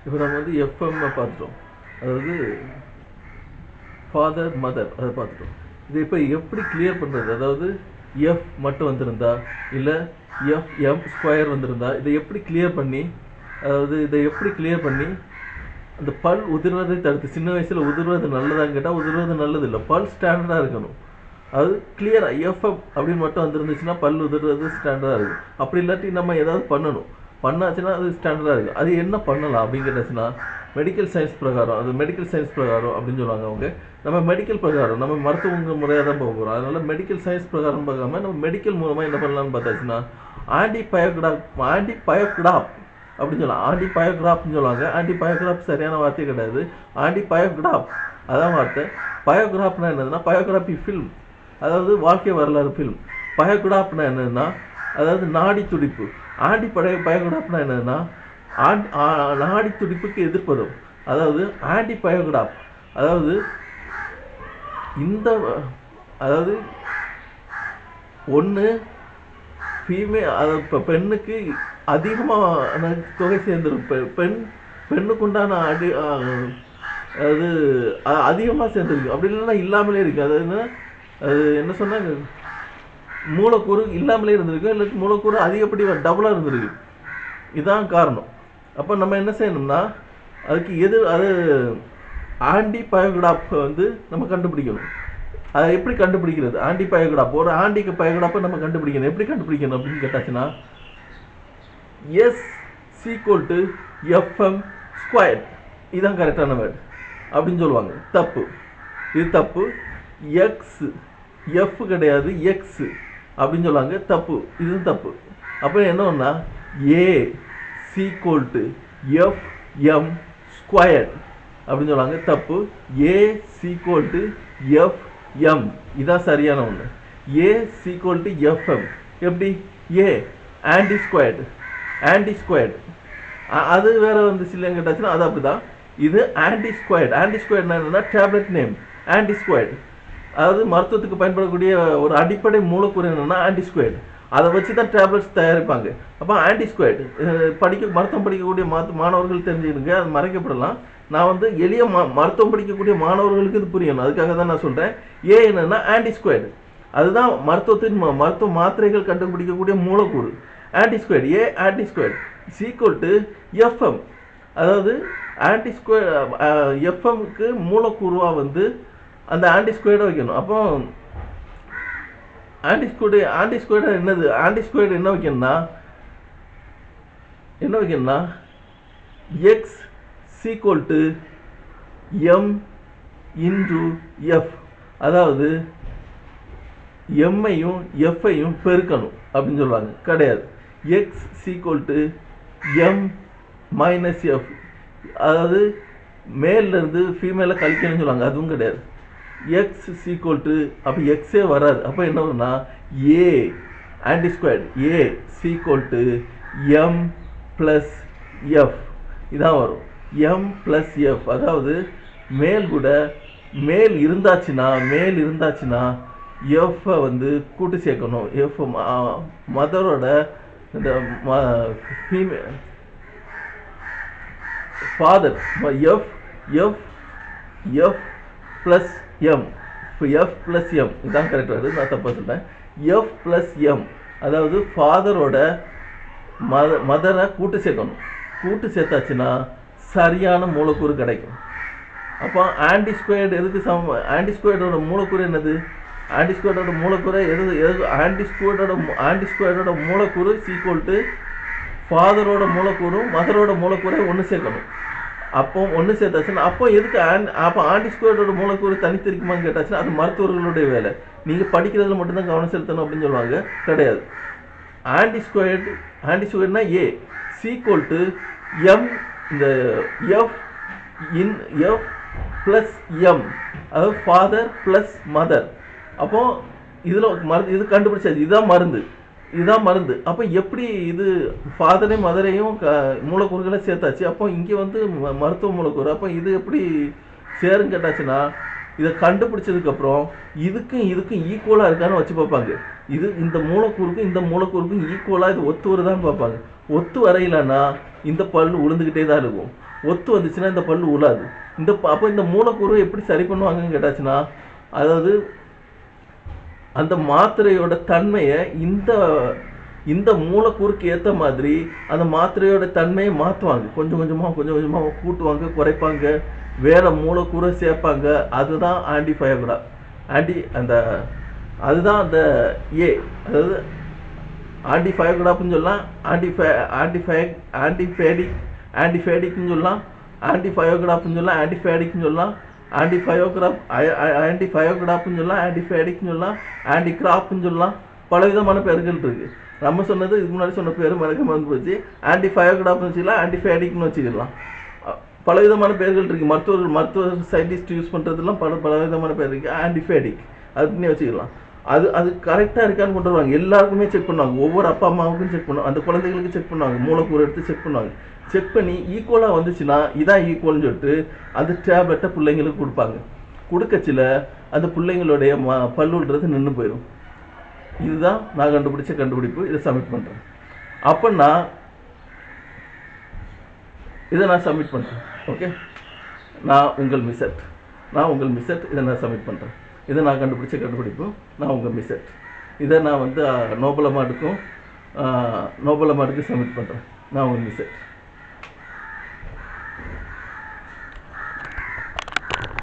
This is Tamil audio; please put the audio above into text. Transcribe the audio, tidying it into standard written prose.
இப்போ நம்ம வந்து எஃப்எம் பார்த்துட்டோம், அதாவது ஃபாதர் மதர் அதை பார்த்துட்டோம். இது இப்போ எப்படி கிளியர் பண்ணுறது, அதாவது எஃப் மட்டும் வந்திருந்தா இல்லை எஃப்எம் ஸ்கொயர் வந்திருந்தா இதை எப்படி கிளியர் பண்ணி, அதாவது இதை எப்படி கிளியர் பண்ணி அந்த பல் உதிர்வதை தடுத்து, சின்ன வயசில் உதிர்வது நல்லதான்னு கேட்டால் உதிர்வது நல்லது இல்லை, பல் ஸ்டாண்டர்டாக இருக்கணும். அது கிளியராக எஃப்எம் அப்படின்னு மட்டும் வந்துருந்துச்சுன்னா பல் உதிர்வது ஸ்டாண்டர்டாக இருக்கும். அப்படி இல்லாட்டி நம்ம ஏதாவது பண்ணாச்சுன்னா அது ஸ்டாண்டர்டாக இருக்கும். அது என்ன பண்ணலாம் அப்படின்னு கேட்டாச்சுன்னா மெடிக்கல் சயின்ஸ் பிரகாரம், அது மெடிக்கல் சயின்ஸ் பிரகாரம் அப்படின்னு சொல்லுவாங்க அவங்க. நம்ம மெடிக்கல் பிரகாரம் நம்ம மருத்துவ முறையாக தான் போக போகிறோம். அதனால் மெடிக்கல் சயின்ஸ் பிரகாரம் பார்க்காம நம்ம மெடிக்கல் மூலமாக என்ன பண்ணலாம்னு பார்த்தாச்சுன்னா ஆன்டிபயோகிராப் அப்படின்னு சொல்லலாம். ஆன்டிபயோகிராப்னு சொல்லுவாங்க. ஆன்டிபயோகிராப் சரியான வார்த்தை கிடையாது, ஆன்டிபயோகிராப் அதான் வார்த்தை. பயோகிராப்னா என்னதுன்னா பயோகிராபி ஃபில்ம், அதாவது வாழ்க்கை வரலாறு ஃபில்ம். பயோகிராப்னா என்னதுன்னா அதாவது நாடி துடிப்பு. பயோகிராப்னா என்னதுன்னா நாடி துடிப்புக்கு எதிர்ப்பதும், அதாவது ஆன்டிபயோகிராப். அதாவது அதாவது ஒன்று அதாவது இப்போ பெண்ணுக்கு அதிகமாக தொகை சேர்ந்துருக்கும், பெண்ணுக்குண்டான அது அதிகமாக சேர்ந்துருக்கு, அப்படி இல்லைன்னா இல்லாமலே இருக்குது. அது என்ன சொன்னாங்க, மூலக்கூறு இல்லாமலே இருந்திருக்கு, இல்லை மூலக்கூறு அதிகப்படி டபுளாக இருந்திருக்கு. இதுதான் காரணம். அப்போ நம்ம என்ன செய்யணும்னா அதுக்கு அது ஆன்டிபயோகிராப் வந்து நம்ம கண்டுபிடிக்கணும். அதை எப்படி கண்டுபிடிக்கிறது, ஆன்டிபயோகிராப் ஒரு பயோகிராப்பை நம்ம கண்டுபிடிக்கணும். எப்படி கண்டுபிடிக்கணும் அப்படின்னு கேட்டாச்சுன்னா S=FM², இதுதான் கரெக்டான வேர்டு அப்படின்னு சொல்லுவாங்க. தப்பு, இது தப்பு. எஃப் கிடையாது, எக்ஸ் அப்படின்னு சொல்லுவாங்க. தப்பு, இதுவும் தப்பு. அப்போ என்னன்னா A=FM² அப்படின்னு சொல்லுவாங்க. தப்பு. A=FM, இதுதான் சரியான ஒன்று. A=FM எப்படி? ஏ ஆன்டி அது வேற வந்துச்சு இல்லைன்னு கேட்டாச்சுன்னா அது அப்படிதான். இது ஆன்டிஸ்கொயர்டு என்னன்னா டேப்லெட் நேம் ஆன்டிஸ்கொயர்டு. அதாவது மருத்துவத்துக்கு பயன்படக்கூடிய ஒரு அடிப்படை மூலக்கூறு என்னன்னா ஆன்டிஸ்கொயர்டு. அதை வச்சு தான் டேப்லெட்ஸ் தயாரிப்பாங்க. அப்போ ஆன்டிஸ்கொயர்டு மருத்துவம் படிக்கக்கூடிய மாணவர்கள் தெரிஞ்சுக்கிடுங்க, அது மறைக்கப்படலாம். நான் வந்து எளிய மருத்துவம் படிக்கக்கூடிய மாணவர்களுக்கு இது புரியணும், அதுக்காக தான் நான் சொல்கிறேன். ஏ என்னன்னா ஆன்டிஸ்கொயர்டு, அதுதான் மருத்துவ மாத்திரைகள் கண்டுபிடிக்கக்கூடிய மூலக்கூறு. ஆன்டிஸ்கொயர்டு A=FM, அதாவது எஃப்எம்க்கு மூலக்கூறுவாக வந்து அந்த ஆன்டிஸ்கொயர்டை வைக்கணும். அப்போ ஆன்டிஸ்கொயர்டு என்னது, ஆன்டிஸ்கொயர்டு என்ன வைக்கணும்னா X=M×F, அதாவது எம்மையும் எஃப்ஐயும் பெருக்கணும் அப்படின்னு சொல்லுவாங்க. கிடையாது. X=M-F, அதாவது மேலிருந்து ஃபீமேலை கழிக்கணும்னு சொல்லுவாங்க, அதுவும் கிடையாது. அப்போ எக்ஸே வராது. அப்போ என்ன வரும்னா ஏ ஆன்டிஸ்கொயர்டு A=M+F இதான் வரும். M+F, அதாவது மேல் இருந்தாச்சுன்னா எஃப்பை வந்து கூட்டு சேர்க்கணும். எஃப் மதரோட இந்த ஃபாதர் F+M, F+M இதுதான் கரெக்டாக வருது, நான் தப்பாக சொல்லிட்டேன். F+M, அதாவது ஃபாதரோட மதரை கூட்டு சேர்க்கணும். கூட்டு சேர்த்தாச்சுன்னா சரியான மூலக்கூறு கிடைக்கும். அப்போ ஆன்டிஸ்கொயர்டு எதுக்கு சமம்? ஆன்டிஸ்கொயர்டோட மூலக்கூறு என்னது? ஆன்டிஸ்கொயர்டோட மூலக்கூறு ஆன்டிஸ்கொயர்டோட மூலக்கூறு ஃபாதரோட மூலக்கூறும் மதரோட மூலக்கூறை ஒன்று சேர்க்கணும். அப்போ ஒன்று சேர்த்தாச்சுன்னா அப்போ எதுக்கு அப்போ ஆன்டிஸ்கொயர்டோட மூலக்கூறு தனித்திருக்குமான்னு கேட்டாச்சுன்னா அது மருத்துவர்களுடைய வேலை. நீங்கள் படிக்கிறதுல மட்டும்தான் கவனம் செலுத்தணும் அப்படின்னு சொல்லுவாங்க. கிடையாது. ஆன்டிஸ்கொயர்டுனா A=M, இந்த F+M, அதாவது ஃபாதர் ப்ளஸ் மதர். அப்போ இதில் இது கண்டுபிடிச்சாச்சு, இதுதான் மருந்து. அப்போ எப்படி இது ஃபாதரையும் மதரையும் மூலக்கூறுகளை சேர்த்தாச்சு. அப்போ இங்கே வந்து மருத்துவ மூலக்கூறு. அப்போ இது எப்படி சேருன்னு கேட்டாச்சுன்னா இதை கண்டுபிடிச்சதுக்கப்புறம் இதுக்கும் ஈக்குவலாக இருக்கான்னு வச்சு பார்ப்பாங்க. இந்த மூலக்கூறுக்கும் ஈக்குவலாக இது ஒத்து வருதான்னு பார்ப்பாங்க. ஒத்து வரையிலன்னா இந்த பல் உளுந்துக்கிட்டே தான் இருக்கும். ஒத்து வந்துச்சுன்னா இந்த பல்லு உழாது. அப்போ இந்த மூலக்கூறு எப்படி சரி பண்ணுவாங்கன்னு கேட்டாச்சுன்னா, அதாவது அந்த மாத்திரையோட தன்மையை இந்த மூலக்கூறுக்கு ஏற்ற மாதிரி அந்த மாத்திரையோட தன்மையை மாற்றுவாங்க. கொஞ்சம் கொஞ்சமாக கூட்டுவாங்க, குறைப்பாங்க, வேற மூலக்கூறை சேர்ப்பாங்க. அதுதான் ஆன்டிஃபயோகுரா. அதுதான் அந்த ஏ, அதாவது ஆன்டிஃபயோகுராப்னு சொல்லலாம், ஆன்டிஃபேடிக்னு சொல்லலாம், ஆன்டிஃபயோகுராப்னு சொல்லலாம், ஆன்டிஃபேடிக்னு சொல்லலாம், ஆன்டிஃபயோகுராப்னு சொல்லலாம், ஆன்டிஃபேடிக்னு சொல்லலாம், ஆன்டிகிராப்னு சொல்லலாம். பலவிதமான பேர்கள் இருக்கு. நம்ம சொன்னது இதுக்கு முன்னாடி சொன்ன பேர் மறந்து போச்சு. ஆன்டிஃபயோகுராப்னு வச்சுக்கலாம், ஆன்டிஃபேடிக்னு வச்சுக்கலாம். பலவிதமான பேர்கள் இருக்கு. மருத்துவ சயின்டிஸ்ட் யூஸ் பண்ணுறதுலாம் பலவிதமான பேர் இருக்கு. ஆன்டிஃபேடிக் அதுக்குன்னே வச்சுக்கலாம். அது கரெக்டாக இருக்கான்னு கொண்டு வருவாங்க. எல்லாருக்குமே செக் பண்ணுவாங்க. ஒவ்வொரு அப்பா அம்மாவுக்கும் செக் பண்ணுவாங்க. அந்த குழந்தைகளுக்கு செக் பண்ணுவாங்க. மூலக்கூறு எடுத்து செக் பண்ணுவாங்க. செக் பண்ணி ஈக்குவலாக வந்துச்சுன்னா இதான் ஈக்குவல்னு சொல்லிட்டு அந்த டேப்லெட்டை பிள்ளைங்களுக்கு கொடுப்பாங்க. கொடுக்கச்சில அந்த பிள்ளைங்களுடைய பல்லுன்றது நின்று போயிடும். இதுதான் நான் கண்டுபிடிச்ச கண்டுபிடிப்பு. இதை சப்மிட் பண்ணுறேன். அப்போ இதை நான் சப்மிட் பண்ணுறேன். ஓகே, நான் உங்கள் மிஸ்ஸட் இதை நான் சப்மிட் பண்ணுறேன். இதை நான் கண்டுபிடிச்ச கண்டுபிடிப்பு, நான் உங்கள் மிஸ்ஸட். இதை நான் நோபல் அவார்டுக்கு சப்மிட் பண்ணுறேன். நான் உங்கள் மிஸ்ஸட்.